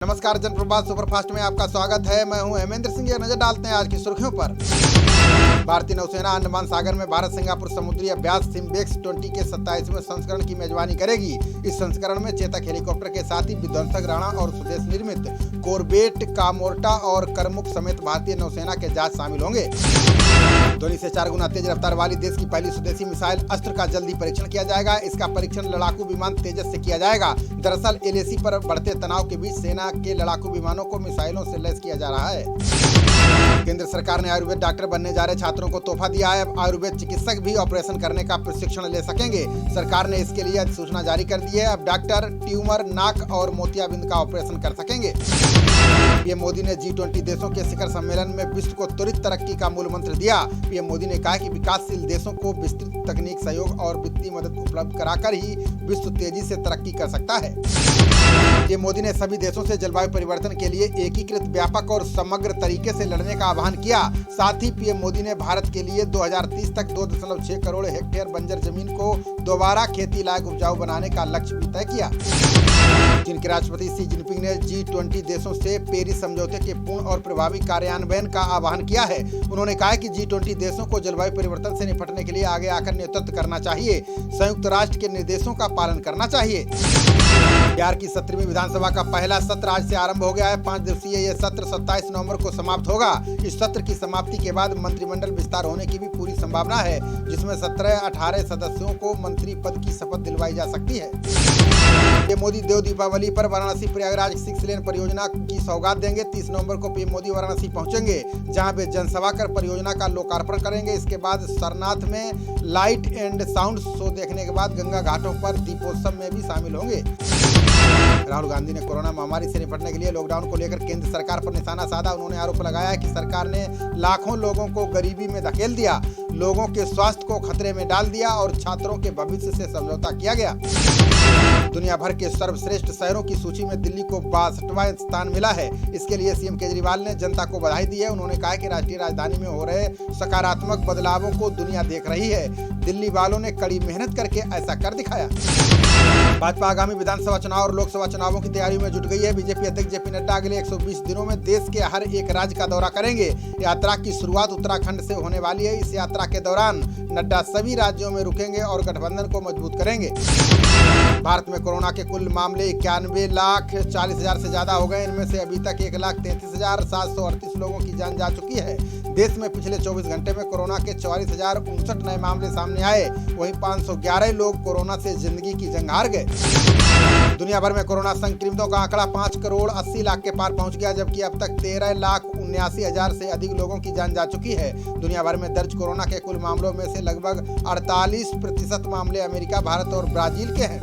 नमस्कार, जनप्रभात सुपरफास्ट में आपका स्वागत है। मैं हूं हेमेंद्र सिंह। नजर डालते हैं आज की सुर्खियों पर। भारतीय नौसेना अंडमान सागर में भारत सिंगापुर समुद्री अभ्यास सिम्बेक्स 20 के 27वें संस्करण की मेजबानी करेगी। इस संस्करण में चेतक हेलीकॉप्टर के साथ ही विध्वंसक राणा और स्वदेश निर्मित कोरबेट, कामोर्टा और करमुक समेत भारतीय नौसेना के जहाज शामिल होंगे। ध्वनि से 4 गुना तेज रफ्तार वाली देश की पहली स्वदेशी मिसाइल अस्त्र का जल्दी परीक्षण किया जाएगा। इसका परीक्षण लड़ाकू विमान तेजस से किया जाएगा। दरअसल एलएसी पर बढ़ते तनाव के बीच सेना के लड़ाकू विमानों को मिसाइलों से लैस किया जा रहा है। केंद्र सरकार ने आयुर्वेद डॉक्टर बनने जा रहे छात्रों को तोहफा दिया है। अब आयुर्वेद चिकित्सक भी ऑपरेशन करने का प्रशिक्षण ले सकेंगे। सरकार ने इसके लिए अधिसूचना जारी कर दी है। अब डॉक्टर ट्यूमर, नाक और मोतियाबिंद का ऑपरेशन कर सकेंगे। पीएम मोदी ने G20 देशों के शिखर सम्मेलन में विश्व को त्वरित तरक्की का मूल मंत्र दिया। पीएम मोदी ने कहा कि विकासशील देशों को विस्तृत तकनीक सहयोग और वित्तीय मदद उपलब्ध कराकर ही विश्व तेजी से तरक्की कर सकता है। पीएम मोदी ने सभी देशों से जलवायु परिवर्तन के लिए एकीकृत, व्यापक और समग्र तरीके से लड़ने का आह्वान किया। साथ ही पीएम मोदी ने भारत के लिए 2030 तक 2.6 करोड़ हेक्टेयर बंजर जमीन को दोबारा खेती लायक उपजाऊ बनाने का लक्ष्य भी तय किया। चीन के राष्ट्रपति शी जिनपिंग ने G20 देशों से पेरिस समझौते के पूर्ण और प्रभावी कार्यान्वयन का आह्वान किया है। उन्होंने कहा कि G20 देशों को जलवायु परिवर्तन से निपटने के लिए आगे आकर नेतृत्व करना चाहिए, संयुक्त राष्ट्र के निर्देशों का पालन करना चाहिए। बिहार की 17वीं विधानसभा का पहला सत्र आज से आरंभ हो गया है। 5 दिवसीय यह सत्र 27 नवंबर को समाप्त होगा। इस सत्र की समाप्ति के बाद मंत्रिमंडल विस्तार होने की भी पूरी संभावना है, जिसमें 17-18 सदस्यों को मंत्री पद की शपथ दिलवाई जा सकती है। पीएम मोदी देव दीपावली पर वाराणसी प्रयागराज 6 लेन परियोजना की सौगात देंगे। 30 नवंबर को पीएम मोदी वाराणसी पहुंचेंगे, जहां वे जनसभा कर परियोजना का लोकार्पण करेंगे। इसके बाद सरनाथ में लाइट एंड साउंड शो देखने के बाद गंगा घाटों पर दीपोत्सव में भी शामिल होंगे। राहुल गांधी ने कोरोना महामारी से निपटने के लिए लॉकडाउन को लेकर केंद्र सरकार पर निशाना साधा। उन्होंने आरोप लगाया कि सरकार ने लाखों लोगों को गरीबी में धकेल दिया, लोगों के स्वास्थ्य को खतरे में डाल दिया और छात्रों के भविष्य से समझौता किया गया। दुनिया भर के सर्वश्रेष्ठ शहरों की सूची में दिल्ली को 62वां स्थान मिला है। इसके लिए सीएम केजरीवाल ने जनता को बधाई दी है। उन्होंने कहा कि राष्ट्रीय राजधानी में हो रहे सकारात्मक बदलावों को दुनिया देख रही है। दिल्ली वालों ने कड़ी मेहनत करके ऐसा कर दिखाया। भाजपा आगामी विधानसभा चुनाव और लोकसभा चुनावों की तैयारी में जुट गई है। बीजेपी अध्यक्ष जेपी नड्डा अगले 120 दिनों में देश के हर एक राज्य का दौरा करेंगे। यात्रा की शुरुआत उत्तराखंड से होने वाली है। इस यात्रा के दौरान नड्डा सभी राज्यों में रुकेंगे और गठबंधन को मजबूत करेंगे। भारत में कोरोना के कुल मामले 91,40,000 से ज्यादा हो गए। इनमें से अभी तक 1,33,738 लोगों की जान जा चुकी है। देश में पिछले 24 घंटे में कोरोना के 44,059 नए मामले सामने आए। वहीं 511 लोग कोरोना से जिंदगी की जंग हार गए। दुनिया भर में कोरोना संक्रमितों का आंकड़ा 5 करोड़ 80 लाख के पार पहुंच गया, जबकि अब तक 13,79,000 से अधिक लोगों की जान जा चुकी है। दुनिया भर में दर्ज कोरोना के कुल मामलों में से लगभग 48% मामले अमेरिका, भारत और ब्राजील के हैं।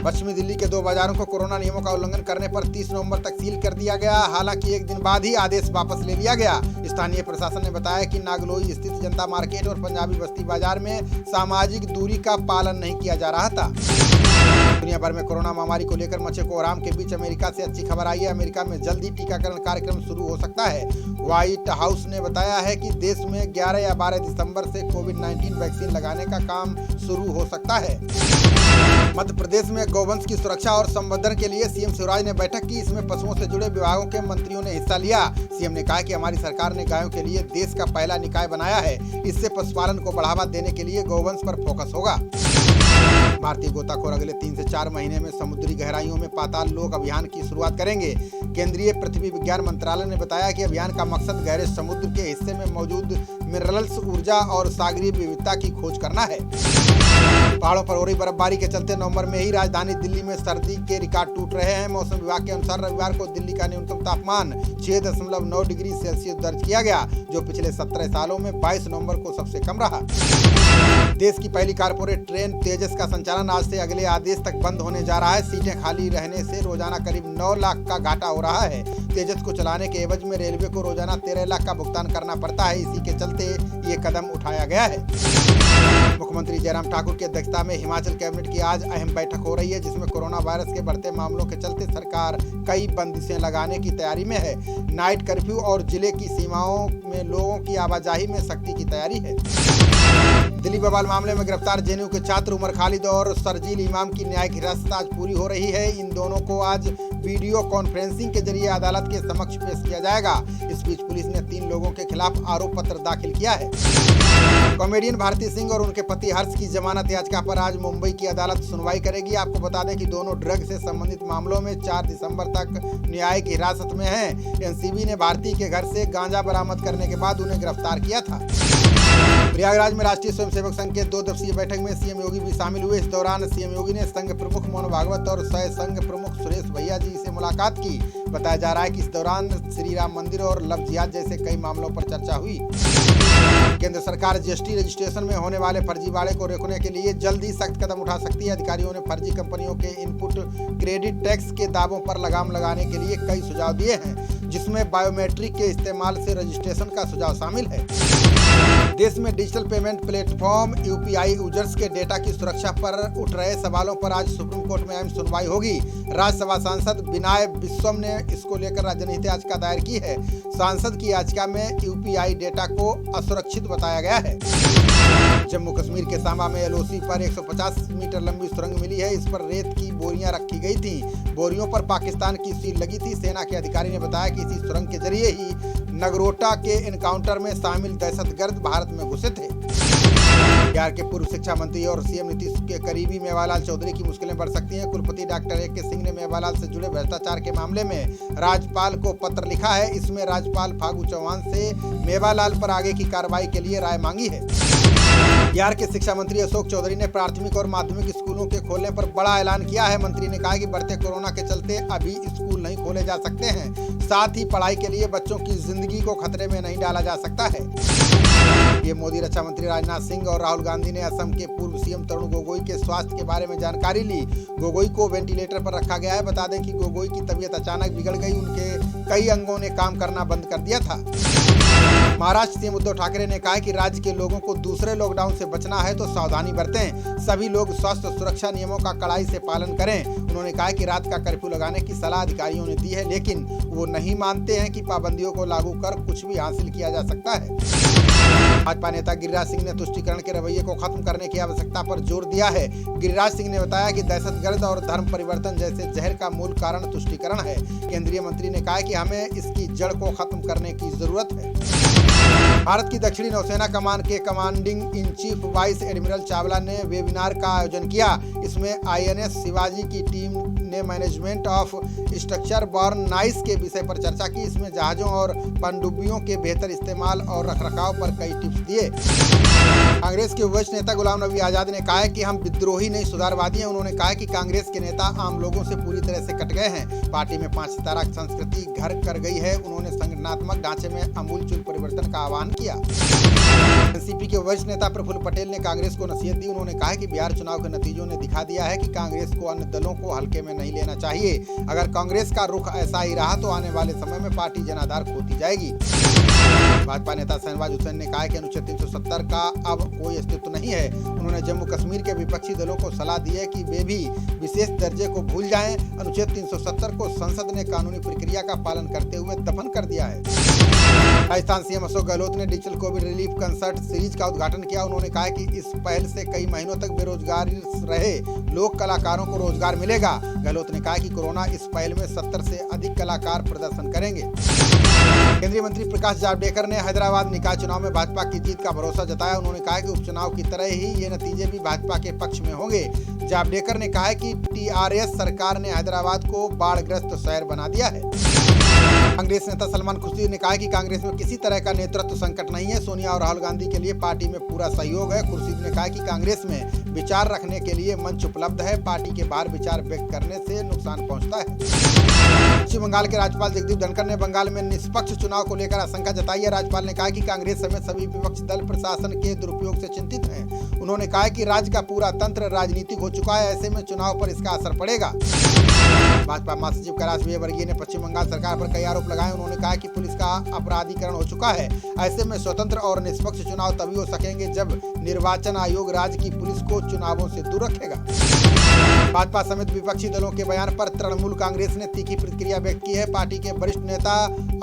पश्चिमी दिल्ली के 2 बाजारों को कोरोना नियमों का उल्लंघन करने पर 30 नवंबर तक सील कर दिया गया। हालांकि एक दिन बाद ही आदेश वापस ले लिया गया। स्थानीय प्रशासन ने बताया कि नागलोई स्थित जनता मार्केट और पंजाबी बस्ती बाजार में सामाजिक दूरी का पालन नहीं किया जा रहा था। दुनिया भर में कोरोना महामारी को लेकर मचे कोहराम के बीच अमेरिका से अच्छी खबर आई है। अमेरिका में जल्द ही टीकाकरण कार्यक्रम शुरू हो सकता है। व्हाइट हाउस ने बताया है कि देश में 11 या 12 दिसंबर से कोविड-19 वैक्सीन लगाने का काम शुरू हो सकता है। मध्य प्रदेश में गौवंश की सुरक्षा और संवर्धन के लिए सीएम शिवराज ने बैठक की। इसमें पशुओं से जुड़े विभागों के मंत्रियों ने हिस्सा लिया। सीएम ने कहा कि हमारी सरकार ने गायों के लिए देश का पहला निकाय बनाया है। इससे पशुपालन को बढ़ावा देने के लिए गौवंश पर फोकस होगा। भारतीय गोताखोर अगले 3 से 4 महीने में समुद्री गहराइयों में पाताल लोक अभियान की शुरुआत करेंगे। केंद्रीय पृथ्वी विज्ञान मंत्रालय ने बताया कि अभियान का मकसद गहरे समुद्र के हिस्से में मौजूद मिनरल्स, ऊर्जा और सागरीय विविधता की खोज करना है। पहाड़ों पर हो रही बर्फबारी के चलते नवंबर में ही राजधानी दिल्ली में सर्दी के रिकॉर्ड टूट रहे हैं। मौसम विभाग के अनुसार रविवार को दिल्ली का न्यूनतम तापमान 6.9 डिग्री सेल्सियस दर्ज किया गया, जो पिछले 17 सालों में 22 नवंबर को सबसे कम रहा। देश की पहली कारपोरेट ट्रेन तेजस का संचालन आज से अगले आदेश तक बंद होने जा रहा है। सीटें खाली रहने से रोजाना करीब 9 लाख का घाटा हो रहा है। तेजस को चलाने के एवज में रेलवे को रोजाना 13 लाख का भुगतान करना पड़ता है। इसी के चलते ये कदम उठाया गया है। मुख्यमंत्री जयराम ठाकुर की अध्यक्षता में हिमाचल कैबिनेट की आज अहम बैठक हो रही है, जिसमें कोरोना वायरस के बढ़ते मामलों के चलते सरकार कई बंदिशें लगाने की तैयारी में है। नाइट कर्फ्यू और जिले की सीमाओं में लोगों की आवाजाही में सख्ती की तैयारी है। दिल्ली बवाल मामले में गिरफ्तार जेएनयू के छात्र उमर खालिद और शर्जील इमाम की न्यायिक हिरासत आज पूरी हो रही है। इन दोनों को आज वीडियो कॉन्फ्रेंसिंग के जरिए अदालत के समक्ष पेश किया जाएगा। इस बीच पुलिस ने 3 लोगों के खिलाफ आरोप पत्र दाखिल किया है। कॉमेडियन भारती सिंह और उनके पति हर्ष की जमानत याचिका पर आज मुंबई की अदालत सुनवाई करेगी। आपको बता दें कि दोनों ड्रग से संबंधित मामलों में 4 दिसंबर तक न्यायिक हिरासत में हैं। एनसीबी ने भारती के घर से गांजा बरामद करने के बाद उन्हें गिरफ्तार किया था। प्रयागराज में राष्ट्रीय स्वयंसेवक संघ के 2 दिवसीय बैठक में सीएम योगी भी शामिल हुए। इस दौरान सीएम योगी ने संघ प्रमुख मोहन भागवत और सह संघ प्रमुख सुरेश भैया जी से मुलाकात की। बताया जा रहा है कि इस दौरान श्री राम मंदिर और लव जिहाद जैसे कई मामलों पर चर्चा हुई। केंद्र सरकार जीएसटी रजिस्ट्रेशन में होने वाले फर्जीवाड़े को रोकने के लिए जल्द ही सख्त कदम उठा सकती है। अधिकारियों ने फर्जी कंपनियों के इनपुट क्रेडिट टैक्स के दावों पर लगाम लगाने के लिए कई सुझाव दिए हैं, जिसमें बायोमेट्रिक के इस्तेमाल से रजिस्ट्रेशन का सुझाव शामिल है। देश में digital payment platform UPI users के डेटा की सुरक्षा पर उठ रहे सवालों पर आज सुप्रीम कोर्ट में अहम सुनवाई होगी। राज्यसभा सांसद विनय विश्वम ने इसको लेकर जनहित याचिका दायर की है। सांसद की याचिका में यूपीआई डेटा को असुरक्षित बताया गया है। जम्मू कश्मीर के सांबा में एलओसी पर 150 मीटर लंबी सुरंग मिली है। इस पर रेत की बोरियां रखी गई थी। बोरियों पर पाकिस्तान की सील लगी थी। सेना के अधिकारी ने बताया कि इसी सुरंग के जरिए ही नगरोटा के एनकाउंटर में शामिल दहशतगर्द भारत में घुसे थे। बिहार के पूर्व शिक्षा मंत्री और सीएम नीतीश के करीबी मेवालाल चौधरी की मुश्किलें बढ़ सकती हैं। कुलपति डॉक्टर ए.के. सिंह ने मेवालाल से जुड़े भ्रष्टाचार के मामले में राज्यपाल को पत्र लिखा है। इसमें राज्यपाल फागू चौहान से मेवालाल पर आगे की कार्रवाई के लिए राय मांगी है। बिहार के शिक्षा मंत्री अशोक चौधरी ने प्राथमिक और माध्यमिक स्कूलों के खोलने पर बड़ा ऐलान किया है। मंत्री ने कहा कि बढ़ते कोरोना के चलते अभी स्कूल नहीं खोले जा सकते हैं। साथ ही पढ़ाई के लिए बच्चों की जिंदगी को खतरे में नहीं डाला जा सकता है। ये मोदी रक्षा मंत्री राजनाथ सिंह और राहुल गांधी ने असम के पूर्व सीएम तरुण गोगोई के स्वास्थ्य के बारे में जानकारी ली। गोगोई को वेंटिलेटर पर रखा गया है। बता दें कि गोगोई की तबीयत अचानक बिगड़ गई। उनके कई अंगों ने काम करना बंद कर दिया था। महाराष्ट्र सीएम उद्धव ठाकरे ने कहा कि राज्य के लोगों को दूसरे लॉकडाउन से बचना है तो सावधानी बरतें। सभी लोग स्वास्थ्य सुरक्षा नियमों का कड़ाई से पालन करें। उन्होंने कहा कि रात का कर्फ्यू लगाने की सलाह अधिकारियों ने दी है, लेकिन वो नहीं मानते हैं कि पाबंदियों को लागू कर कुछ भी हासिल किया जा सकता है। भाजपा नेता गिरिराज सिंह ने तुष्टीकरण के रवैये को खत्म करने की आवश्यकता पर जोर दिया है। गिरिराज सिंह ने बताया कि दहशतगर्द और धर्म परिवर्तन जैसे जहर का मूल कारण तुष्टीकरण है। केंद्रीय मंत्री ने कहा कि हमें इसकी जड़ को खत्म करने की जरूरत है। भारत की दक्षिणी नौसेना कमान के commanding in chief vice admiral Chawla ने वेबिनार का आयोजन किया। इसमें आईएनएस शिवाजी की टीम ने management of structure born nice के विषय पर चर्चा की। इसमें जहाजों और पनडुब्बियों के बेहतर इस्तेमाल और रखरखाव पर कई टिप्स दिए। कांग्रेस के वरिष्ठ नेता गुलाम नबी आजाद ने कहा है कि हम विद्रोही नहीं सुधारवादी हैं। उन्होंने कहा कि कांग्रेस के नेता आम लोगों से पूरी तरह से कट गए हैं। पार्टी में 5 सितारा संस्कृति घर कर गई है। उन्होंने संगठनात्मक ढांचे में आमूलचूल परिवर्तन का आह्वान किया। एनसीपी के वरिष्ठ नेता प्रफुल्ल पटेल ने कांग्रेस को नसीहत दी। उन्होंने कहा कि बिहार चुनाव के नतीजों ने दिखा दिया है कि कांग्रेस को अन्य दलों को हल्के में नहीं लेना चाहिए। अगर कांग्रेस का रुख ऐसा ही रहा तो आने वाले समय में पार्टी जनाधार खोती जाएगी। भाजपा नेता शहनवाज हुसैन ने कहा कि अनुच्छेद 370 का अब कोई अस्तित्व नहीं है। उन्होंने जम्मू कश्मीर के विपक्षी दलों को सलाह दी है कि वे भी विशेष दर्जे को भूल जाएं। अनुच्छेद 370 को संसद ने कानूनी प्रक्रिया का पालन करते हुए दफन कर दिया है। राजस्थान सीएम अशोक गहलोत ने digital Covid relief concert series का उद्घाटन किया। उन्होंने कहा कि इस पहल से कई महीनों तक बेरोजगार रहे लोक कलाकारों को रोजगार मिलेगा। गहलोत ने कहा कि कोरोना इस पहल में 70 से अधिक कलाकार प्रदर्शन करेंगे। केंद्रीय मंत्री प्रकाश जावड़ेकर ने हैदराबाद निकाय चुनाव में भाजपा की जीत का भरोसा जताया। उन्होंने कहा कि उपचुनाव की तरह ही ये नतीजे भी भाजपा के पक्ष में होंगे। जावड़ेकर ने कहा है कि टीआरएस सरकार ने हैदराबाद को बाढ़ग्रस्त शहर बना दिया है। कांग्रेस नेता सलमान खुर्शीद ने कहा कि कांग्रेस में किसी तरह का नेतृत्व संकट नहीं है। सोनिया और राहुल गांधी के लिए पार्टी में पूरा सहयोग है। खुर्शीद ने कहा कि कांग्रेस में विचार रखने के लिए मंच उपलब्ध है। पार्टी के बाहर विचार व्यक्त करने से नुकसान पहुंचता है। पश्चिम बंगाल के राज्यपाल जगदीप धनखड़ ने बंगाल में निष्पक्ष चुनाव को लेकर आशंका जताई है। राज्यपाल ने कहा कि कांग्रेस समेत सभी विपक्षी दल प्रशासन के दुरुपयोग से चिंतित हैं। उन्होंने कहा कि राज्य का पूरा तंत्र राजनीतिक हो चुका है। ऐसे में चुनाव पर इसका असर पड़ेगा। भाजपा महासचिव कैलाश विजयवर्गीय ने पश्चिम बंगाल सरकार पर कई आरोप लगाए। उन्होंने कहा कि पुलिस का अपराधीकरण हो चुका है। ऐसे में स्वतंत्र और निष्पक्ष चुनाव तभी हो सकेंगे जब निर्वाचन आयोग राज्य की पुलिस को चुनावों से दूर रखेगा। भाजपा समेत विपक्षी दलों के बयान पर तृणमूल कांग्रेस ने तीखी प्रतिक्रिया व्यक्त की है। पार्टी के वरिष्ठ नेता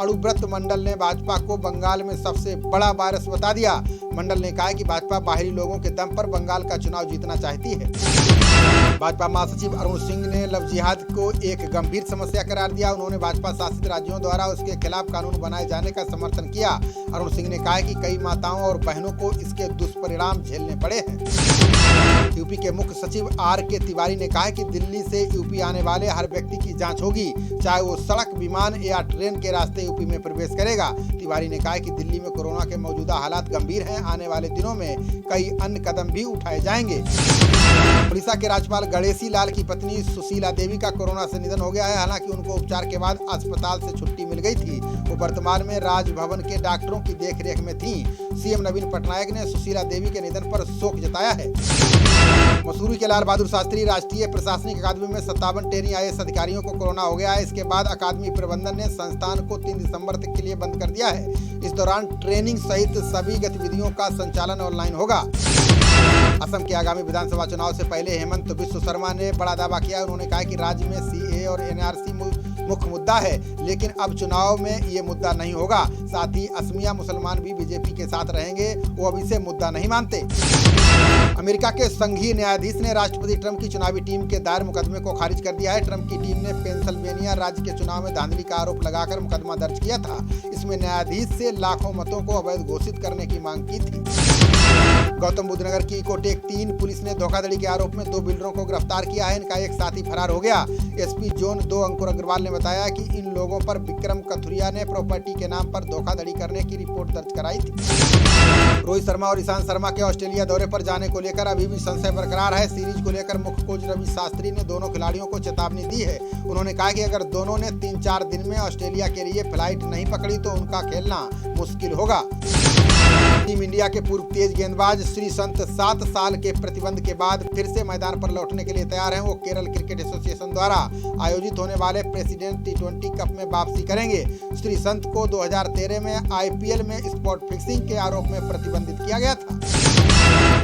अड़ुव्रत मंडल ने भाजपा को बंगाल में सबसे बड़ा वायरस बता दिया। मंडल ने कहा कि भाजपा बाहरी लोगों के दम पर बंगाल का चुनाव जीतना चाहती है। भाजपा महासचिव अरुण सिंह ने लव जिहाद को एक गंभीर समस्या करार दिया। उन्होंने भाजपा शासित राज्यों द्वारा उसके खिलाफ कानून बनाए जाने का समर्थन किया। अरुण सिंह ने कहा कि कई माताओं और बहनों को इसके दुष्परिणाम झेलने पड़े हैं। यूपी के मुख्य सचिव R.K. तिवारी ने कहा कि दिल्ली से यूपी आने वाले हर व्यक्ति की जांच होगी, चाहे वो सड़क, विमान या ट्रेन के रास्ते यूपी में प्रवेश करेगा। तिवारी ने कहा कि दिल्ली में कोरोना के मौजूदा हालात गंभीर हैं। आने वाले दिनों में कई अन्य कदम भी उठाए जाएंगे। उड़ीसा के राज्यपाल गणेशी लाल की पत्नी सुशीला देवी का कोरोना से निधन हो गया है। हालांकि उनको उपचार के बाद अस्पताल से छुट्टी मिल गई थी। वो वर्तमान में राजभवन के डॉक्टरों की देखरेख में थी। सीएम नवीन पटनायक ने सुशीला देवी के निधन पर शोक जताया है। मसूरी के लाल बहादुर शास्त्री राष्ट्रीय प्रशासनिक अकादमी में 57 ट्रेनी IAS अधिकारियों को कोरोना हो गया है। इसके बाद अकादमी प्रबंधन ने संस्थान को 3 दिसंबर तक के लिए बंद कर दिया है। इस दौरान ट्रेनिंग सहित सभी गतिविधियों का संचालन ऑनलाइन होगा। असम के आगामी विधानसभा चुनाव से पहले हेमंत बिस्व शर्मा ने बड़ा दावा किया। उन्होंने कहा कि राज्य में CAA और NRC मुख्य मुद्दा है, लेकिन अब चुनाव में ये मुद्दा नहीं होगा। साथ ही असमिया मुसलमान भी बीजेपी के साथ रहेंगे, वो अब इसे मुद्दा नहीं मानते। अमेरिका के संघीय न्यायाधीश ने राष्ट्रपति ट्रंप की चुनावी टीम के दायर मुकदमे को खारिज कर दिया है। ट्रंप की टीम ने पेंसिल्वेनिया राज्य के चुनाव में धांधली का आरोप लगाकर मुकदमा दर्ज किया था। इसमें न्यायाधीश से लाखों मतों को अवैध घोषित करने की मांग की थी। गौतम बुद्ध नगर की इकोटेक 3 पुलिस ने धोखाधड़ी के आरोप में 2 बिल्डरों को गिरफ्तार किया है। इनका एक साथी फरार हो गया। SP जोन 2 अंकुर अग्रवाल ने बताया कि इन लोगों पर विक्रम कथुरिया ने प्रॉपर्टी के नाम पर धोखाधड़ी करने की रिपोर्ट दर्ज कराई थी। रोहित शर्मा और ईशांत शर्मा के ऑस्ट्रेलिया दौरे पर जाने को लेकर अभी भी संशय बरकरार है। सीरीज को लेकर मुख्य कोच रवि शास्त्री ने दोनों खिलाड़ियों को चेतावनी दी है। उन्होंने कहा कि अगर दोनों ने 3-4 दिन में ऑस्ट्रेलिया के लिए फ्लाइट नहीं पकड़ी तो उनका खेलना मुश्किल होगा। टीम इंडिया के पूर्व तेज गेंदबाज श्रीसंत 7 साल के प्रतिबंध के बाद फिर से मैदान पर लौटने के लिए तैयार हैं। वो केरल क्रिकेट एसोसिएशन द्वारा आयोजित होने वाले प्रेसिडेंट T20 कप में वापसी करेंगे। श्रीसंत को 2013 में IPL में स्पॉट फिक्सिंग के आरोप में प्रतिबंधित किया गया था।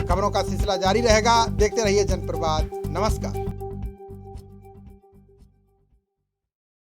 खबरों का सिलसिला जारी रहेगा। देखते रहिए जनप्रवाद। नमस्कार।